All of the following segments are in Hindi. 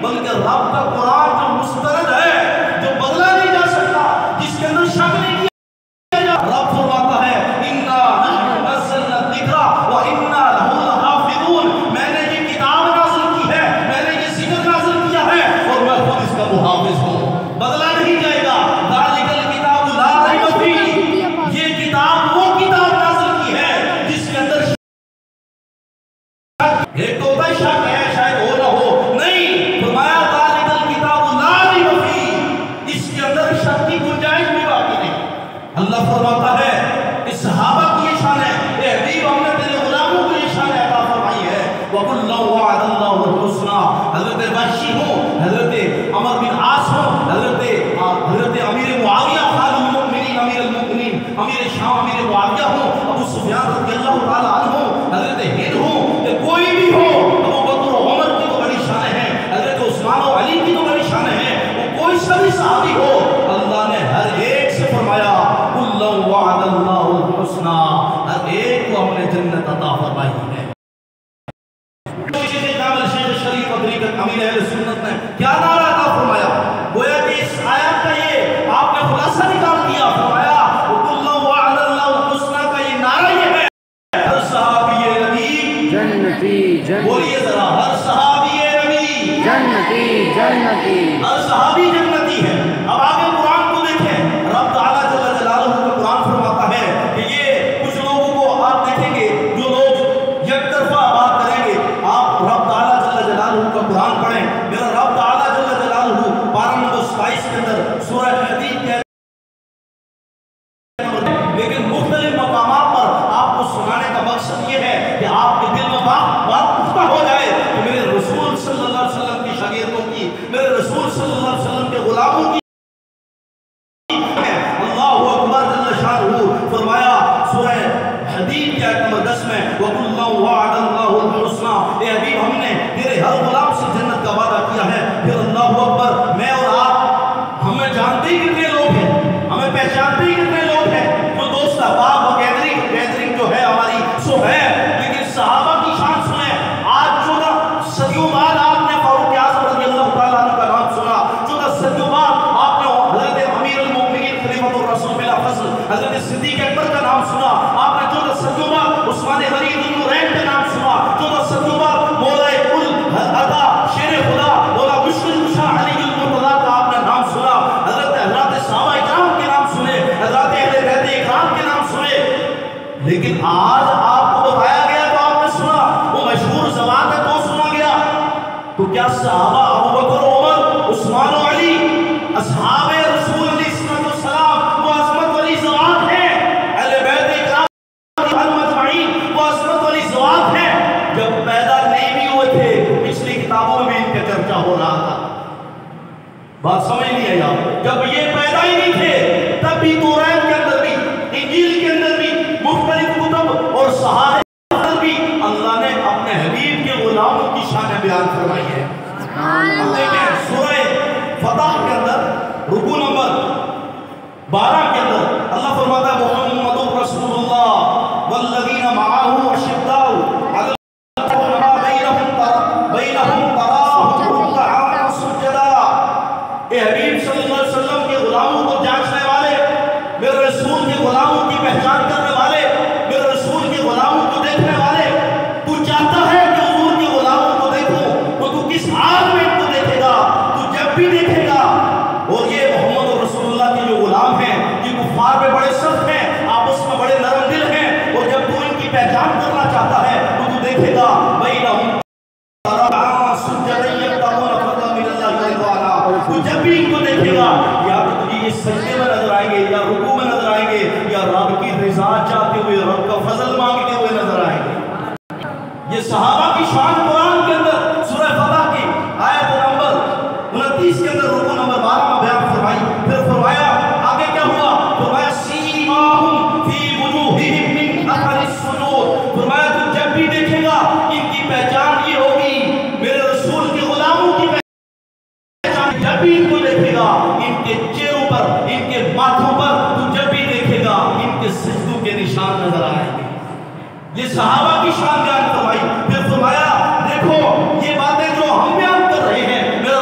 बल्कि रब का कुरान जो मुस्तरद है, जो बदला नहीं जा सकता, जिसके अंदर शक नहीं किया जा। रब फरमाता है इन्ना नहनु नज़्ज़लना ज़िक्रा व इन्ना लहु लहाफ़िज़ून, मैंने ये किताब नाज़िल की है, मैंने ये ज़िक्र नाज़िल किया है और मैं खुद इसका मुहाफ़िज़ हूँ, बदला नहीं जाएगा। ज़ालिकल किताबु ला रैब फ़ीह, ये किताब वो किताब नाज़िल की है जिसके अंदर एक तो होता है शक है, शायद हो ना हो, नहीं, फरमाया ज़ालिकल किताबु ला रैब फ़ीह, इसके अंदर शक की गुंजाइश भी बाकी नहीं। अल्लाह फरमाता है इस सहाबा की ये शान है, ए हबीब हमने तेरे गुलामों को ये शान अता फरमाई है। वकुल्लु वअदल्लाहुल हुस्ना, हज़रत वाशी हो, हज़रत अमर बिन आस हो, हज़रत अमीर मुआविया खालिल मुमिनीन अमीरुल मुमिनीन अमीर शाम अमीर मुआविया हो, अबू सुफियान रज़ियल्लाहु ताला अन्हु, हज़रत हिंद हो, कोई भी हो, अबू बकर और उमर की तो बड़ी शान है, हज़रत उस्मान और अली की तो बड़ी शान है, वो कोई सभी सहाबी हो, अल्लाह ने हर एक से फरमाया कुल्लु वअदल्लाहुल हुस्ना, हर एक को हमने जन्नत अता फरमाई है। शरीफ तरीक़त अमीर अहले सुन्नत ने क्या नारा अता फरमाया, गोया कि इस आयत का ये आपने खुलासा निकाल दिया, फरमाया कुल्लु वअदल्लाहुल हुस्ना का ये नारा ये है, हर सहाबी नबी जन्नती, बोलिए जरा, हर सहाबी नबी जन्नती, जन्नती, हर सहाबी जन्नती है। अब आगे कुरान को देखें, रब ताला जल्ल जलालहू का कुरान फरमाता है कि ये कुछ लोगों को आप देखेंगे जो लोग एक तरफा बात करेंगे, आप रब ताला जल्ल जलालहू का कुरान पढ़ें, मेरा रब ताला जल्ल जलालहू पारा नंबर 27 के अंदर सूरह हदीद के, लेकिन मुख्तलिफ मकामात पर आपको सुनाने का मकसद ये है कि आपके दिल में बात पुख्ता हो जाए कि मेरे रसूल सल्लल्लाहु अलैहि वसल्लम की शागिर्दों की, मेरे रसूल सल्लल्लाहु अलैहि वसल्लम के गुलामों की। अल्लाहु अकबर जल्ल शानहू फरमाया सूरह हदीद के आयत नंबर 10 में वकुल्लु वअदल्लाहुल हुस्ना, ए हबीब हमने तेरे हर गुलाम से जन्नत का वादा किया है। फिर अल्लाहु अकबर, मैं और आप हमें जानते ही कितने लोग हैं, हमें पहचानते ही कितने लोग हैं, जो दोस्त अहबाब और गैदरिंग जो है हमारी सो है, लेकिन सहाबा की शान सुने। आज 14 सदियों बाद आपने फारूक आज़म रज़ियल्लाहु ताला अन्हु का नाम सुना, 14 सदियों बाद आपने हज़रत अमीरुल मुमिनीन खलीफतुर रसूल बिला फज़ल हज़रत सिद्दीक़ अकबर का नाम सुना, आपने 14 सदियों बाद उस्मान गनी ज़ुन्नुरैन का नाम सुना, 14 सदियों बाद मौलाए कुल अता शेर खुदा मौला मुश्किल कुशा अलीउल मुर्तज़ा का आपने नाम सुना, हज़रत सहाबा इकराम के नाम सुने, हज़रत अहले बैत इकराम के नाम सुने, लेकिन आज आपको बताया गया तो आपने सुना, वो मशहूर ज़बान है तो सुना गया, तो क्या सहाबा अबू बकर उमर उस्मान और अली असहाबे रसूल अलैहिस्सलाम वो अज़मत वाली ज़बान है, अहले बैत इकराम अजमईन वो अज़मत वाली ज़बान है। जब पैदा नहीं भी हुए थे पिछली किताबों में इनका चर्चा हो रहा था, बात समझ नहीं आई आप, जब ये पैदा ही नहीं थे तब भी कुरान के अंदर भी, इंजील के अंदर भी, मुख्तलिफ कुतुब और सहारे के अंदर भी अल्लाह ने अपने हबीब के गुलामों की शान बयान फरमाई है। देखें सूरह फतह के अंदर रुकू नंबर 12 के अंदर अल्लाह फरमाता है मुहम्मदुर रसूलुल्लाह वल्लज़ीना मअहू अशिद्दाउ अलल बैनहुम तराहुम रुक्अन सुजदा, ए हबीब सल्लल्लाहु अलैहि वसल्लम के गुलामों को जांचने वाले, मेरे रसूल के गुलामों की पहचान करने वाले, मेरे रसूल के गुलामों को देखने वाले, तू चाहता है कि हुजूर के गुलामों को देखो तो तू किस हाल में इनको देखेगा, तू जब भी देखेगा। और ये मोहम्मद और रसूलुल्लाह के जो गुलाम हैं ये कुफ्फार में बड़े सख्त हैं, आपस में बड़े नरम दिल हैं, और जब तू इनकी पहचान करना चाहता है तो तू देखेगा तू जब भी इनको देखेगा या तो तुझे ये सजदे में नजर आएंगे, या रुकू में नजर आएंगे, या रब की रिज़ा चाहते हुए, रब का फजल मांगते हुए नजर आएंगे। ये सहाबा की शान कुरान के अंदर सूरह फतह की आयत नंबर 29 के अंदर रुकू नंबर 12 में बयान फरमाई। फिर फरमाया आगे क्या हुआ, फरमाया सीमाहुम फी वुजूहिहिम मिन अथरिस सुजूद, फरमाया तू जब भी देखेगा इनकी पहचान ये होगी, मेरे रसूल के गुलामों की जब भी इनको देखेगा इनके चेहरों पर, इनके माथों पर तू जब भी देखेगा इनके सिजदों के निशान नजर आएंगे। ये सहाबा की शान बयान फरमाई। फिर फरमाया देखो ये बातें जो हम बयान कर रहे हैं, मेरा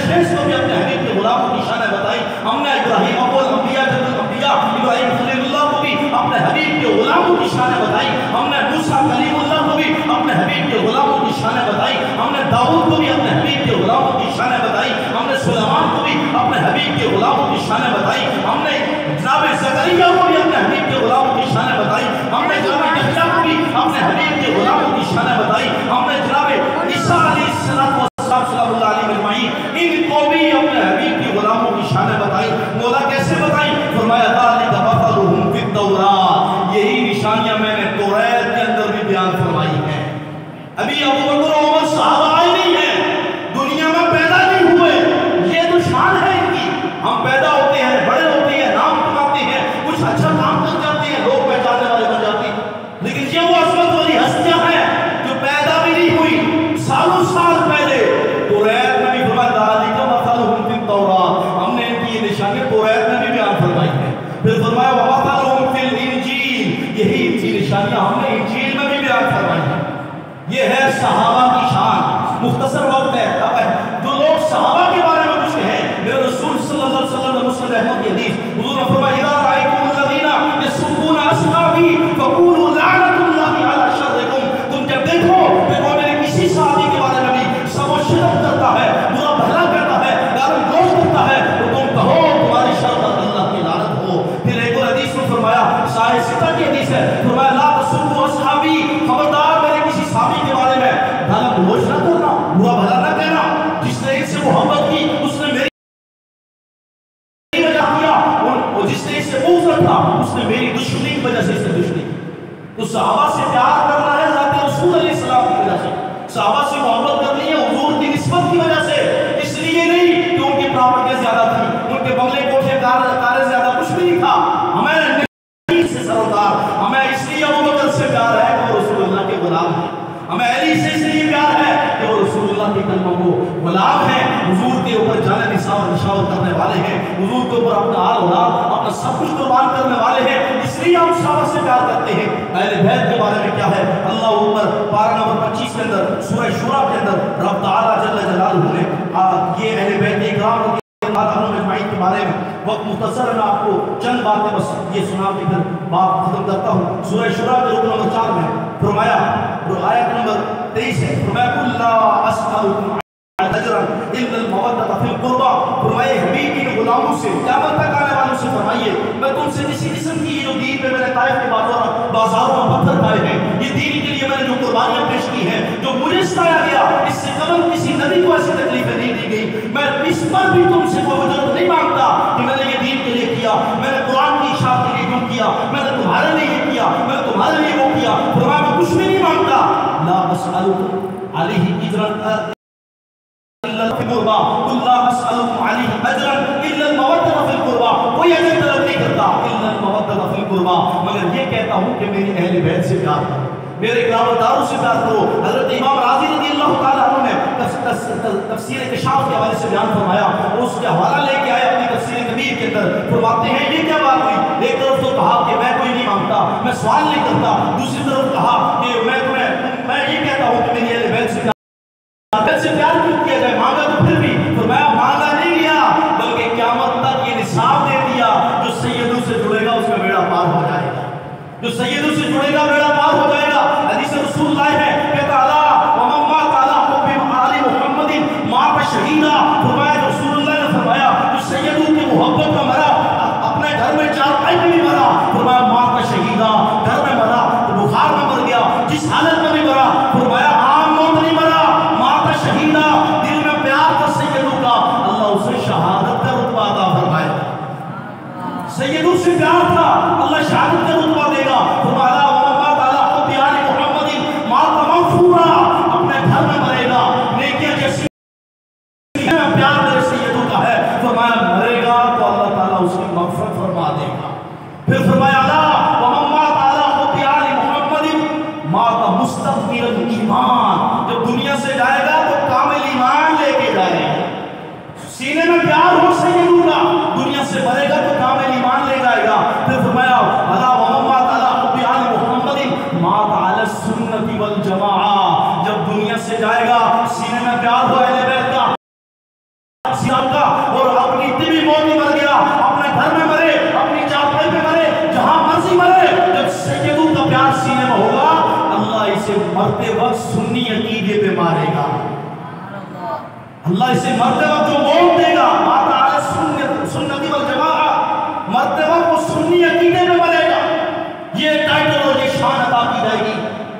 शेष को भी अपने हबीब के गुलामों की शान बताई। हमने इब्राहिम अव्वल अंबिया जद्दुल अंबिया इब्राहिम खलीलुल्लाह को भी अपने हबीब के गुलामों की शान बताई। हमने मूसा कलीमुल्लाह को भी अपने हबीब के गुलामों की शान बताई। हमने दाऊद को भी अपने हबीब के गुलामों की शान बताई। हमने सुलेमान को भी अपने हबीब के गुलामों की शान बताई। हमने जनाब ज़करिया को भी अपने हबीब के गुलामों की शान बताई। हमने जनाब यहया को भी अपने हबीब के गुलामों की शान बताई। हमने जनाब ईसा अलैहिस्सलाम इनको भी अपने हबीब के गुलामों की शान बताई। मौला कैसे बताई? फरमाया ज़ालिका मसलुहुम फित तौरात, यही निशानियां मैंने तौरात के अंदर भी बयान फरमाई है। अभी अबू बकर और उमर सहाबा आए नहीं है, दुनिया में पैदा नहीं हुए, ये तो शान है इनकी। हम पैदा होते हैं, बड़े होते हैं, नाम कमाते हैं, कुछ अच्छा काम कर जाते हैं, लोग पहचानने वाले बन जाते हैं, लेकिन ये वो अजमत वाली हस्तियां हैं जो पैदा भी नहीं हुई, सालों साल पहले तौरात में भी फरमाया ज़ालिका मसलुहुम फित तौरात, हमने इनकी ये निशानी तौरात में भी बयान फरमाई है। फिर फरमाया व मसलुहुम फिल इंजील, यही इनकी निशानियां हमने इंजील में भी बयान फरमाई है। ये है सहाबा की शान। मुख्तसर वक्त है, अब जो लोग सहाबा के बारे में कुछ कहें, मेरे रसूल सल्लल्लाहु अलैहि वसल्लम ने मुस्लिम अहमद की हदीस, हुजूर ने फरमाया इज़ा राअयतुमुल्लज़ीना यस्बूना अस्हाबी फक़ूलू लअनतुल्लाहि अला शर्रिकुम, तुम जब देखो कि कोई मेरे किसी सहाबी के बारे में भी सबो शिरक करता है, बुरा भला करता है, गाली गलौज करता है, तो तुम कहो तुम्हारी शर पर अल्लाह की लानत हो। फिर एक और हदीस में फरमाया, साहिह सिता की हदीस है, फरमाया ला तसुब्बू अस्हाबी, खबरदार मेरे किसी सहाबी के बारे में गाली गलौज ना करना, बुरा भला ना कहना। जिसने इससे मोहब्बत की उसने मेरी वजह किया, और जिसने इससे बुग़्ज़ रखा उसने मेरी दुश्मनी की वजह से इससे दुश्मनी की। तो सहाबा से प्यार करना है ज़ात रसूल अलैहिस्सलाम की वजह से, सहाबा से मोहब्बत करनी है हुजूर की निस्बत की वजह से, इसलिए नहीं कि उनकी प्रॉपर्टी ज्यादा थी, उनके बंगले कोठे कारें ज्यादा, कुछ भी नहीं था। हमें नहीं से सरोकार, हमें इसलिए अबू बकर से प्यार है कि वो रसूलुल्लाह के गुलाम है, हमें अली से इसलिए प्यार है कि वो रसूलुल्लाह के कलमों को गुलाम है, हुजूर के ऊपर जाने निशावर करने वाले हैं, हुजूर के ऊपर अपना हाल औलाद अपना सब कुछ कुर्बान करने वाले हैं, इसलिए हम सहाबा से प्यार करते हैं। अहले बैत के बारे में क्या है? अल्लाह ऊपर पारा नंबर 25 के अंदर सूरह शूरा के अंदर रब तआला जल्ल जलालहू ने ये अहले बैत के इकराम के बारे में वक्त मुख्तसर मैं आपको चंद बातें बस ये सुना के फिर बात खत्म करता हूँ। सूरह शूरा के रुकन नंबर 4 में फरमाया, आयत नंबर 23 है, फरमाया कुल्ला अस्अलुकुम अजरन इल्ला अल-मवद्दत फिल कुर्बा, फरमाए हबीब के गुलामों से क़यामत तक आने वालों से फरमाइए मैं तुमसे किसी किस्म की जो दीन पे मैंने ताइफ के बाजारों में पत्थर खाए हैं, ये दीन के लिए मैंने जो कुर्बानियां पेश की हैं, जो मुझे सताया गया, इससे कबल किसी नबी को ऐसी तकलीफें नहीं दी गई, मैं इस पर भी तुमसे कोई उजरत नहीं मांगता कि मैंने ये दीन के लिए किया, मैंने कुरान की इशाअत के लिए जो किया, मैंने तुम्हारे लिए ये किया, मैंने तुम्हारे लिए वो किया, फरमाया मैं कुछ भी नहीं मांगता। ला अस्अलुकुम अलैहि अजरन कोई अजर तलब नहीं करता मगर ये कहता हूँ कि मेरी अहले बैत से प्यार करो, मेरे क़यामतदारों से प्यार करो। हज़रत इमाम राज़ी रज़ियल्लाहु ताला अन्हु ने तफसीर कशाफ के हवाले से बयान फरमाया, उसके हवाला लेके आए अपनी तफसीर कबीर के अंदर, फरमाते हैं ये क्या बात हुई? एक तरफ तो कहा कि मैं कोई नहीं मांगता, मैं सवाल नहीं करता, दूसरी तरफ कहा कि मैं ये कहता हूँ कि मेरी अहले बैत से प्यार क्यों किया जाए? मांगा तो फिर भी, फरमाया मांगा नहीं गया बल्कि क़यामत तक ये निसाब दे दिया, जो सैयदों से जुड़ेगा उसका बेड़ा पार हो जाएगा, जो सैयदों से जुड़ेगा बेड़ा पार हो जाएगा। हदीस रसूल लाए हैं, कहता अला व मम्मा ताला हुब्बि आली मुहम्मदिन मात शहीदा, फरमाया रसूलुल्लाह ने फरमाया जो सैयदों की मोहब्बत में मरा, अपने घर में चारपाई में भी मरा, फरमाया मात शहीदा, घर में मरा तो बुखार में मर गया, जिस हालत में भी मरा, फरमाया आम मौत नहीं मरा, मात शहीदा, दिल में प्यार था सैयदों का, अल्लाह उसे शहादत का रुतबा अता फरमाएगा। सैयदों से प्यार था, अल्लाह शहादत का रुतबा देगा। फरमाया वम्मा ताला हुब्बि आली मुहम्मदिन मात मग़फ़ूरा, अपने घर में मरेगा, नेकियां जैसी प्यार मेरे सैयदों का है, फरमाया मरेगा तो अल्लाह ताला उसकी मग़फ़िरत फरमा देगा। फिर फरमाया अला वम्मा ताला हुब्बि आली मुहम्मदिन मात मुस्तक़बिल ईमान, जब दुनिया से जाएगा तो कामिल ईमान लेके जाएगा, सीने में प्यार हो सैयदों का, दुनिया से मरेगा तो कामिल ईमान ले जाएगा। फिर फरमाया अला वम्मा ताला हुब्बि आली मुहम्मदिन मात अला सुन्नति वल जमाआ, जब दुनिया से जाएगा सीने में प्यार हो अहले बैत का, अकीदे पे मारेगा। अल्लाह इसे मरते वक्त जो मौत देगा, माता अला सुन्नती वल जमाआ, मरते वक्त वो सुन्नी अकीदे पे मरेगा। ये टाइटल और ये शान अता की जाएगी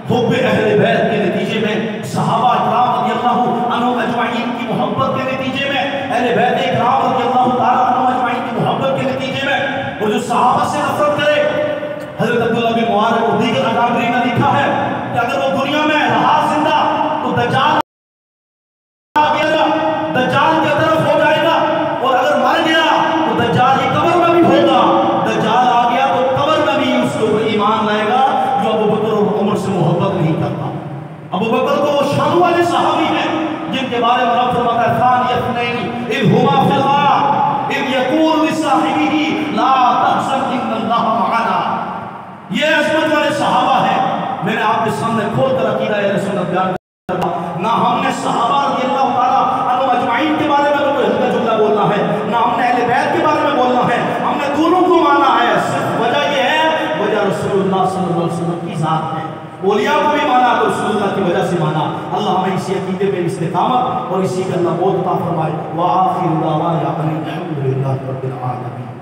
हुब्बे अहले बैत के नतीजे में, सहाबा इकराम रज़ियल्लाहु अन्हुम अजमईन की मोहब्बत के नतीजे में, अहले बैत इकराम रज़ियल्लाहु ताला अन्हुम अजमईन की मोहब्बत के नतीजे में। और जो सहाबा से नफरत करे, हज़रत अब्दुल्लाह बिन मुबारक और दीगर अकाबरीन ने लिखा है कि अगर वो दुनिया में रहा जिंदा तो दज्जाल की तरफ हो जाएगा, और अगर मर गया तो दज्जाल की कब्र में भी होगा। दज्जाल आ गया तो कब्र में भी उसके ऊपर ईमान लाएगा जो अबू बकर और उमर से मोहब्बत नहीं करता। अबू बकर को वो शान वाले सहाबी हैं जिनके बारे में रब फरमाता है खान यफनैन इज़ हुमा फिल गार इज़ यक़ूलु लिसाहिबिही ला तहज़न इन्नल्लाह मअना। ये अज़मत वाले सहाबा हैं। मैंने आपके सामने खोल कर अकीदा अहले सुन्नत बयान करता, ना हमने सहाबा रज़ियल्लाहु ताला अन्हुम अजमईन के बारे में कोई हल्का जुमला बोलना है, ना हमने अहले बैत के बारे में बोलना है। हमने दोनों को माना है। सिर्फ वजह ये है, वजह रसूलुल्लाह सल्लल्लाहु अलैहि वसल्लम की जात है। औलिया को भी माना तो रसूलुल्लाह की वजह से माना। अल्लाह हमें इसी अकीदे पे इस्तिकामत और इसी का अल्लाह मौत अता फरमाए। व आखिरु दावाना अनिल हम्दुलिल्लाहि रब्बिल आलमीन।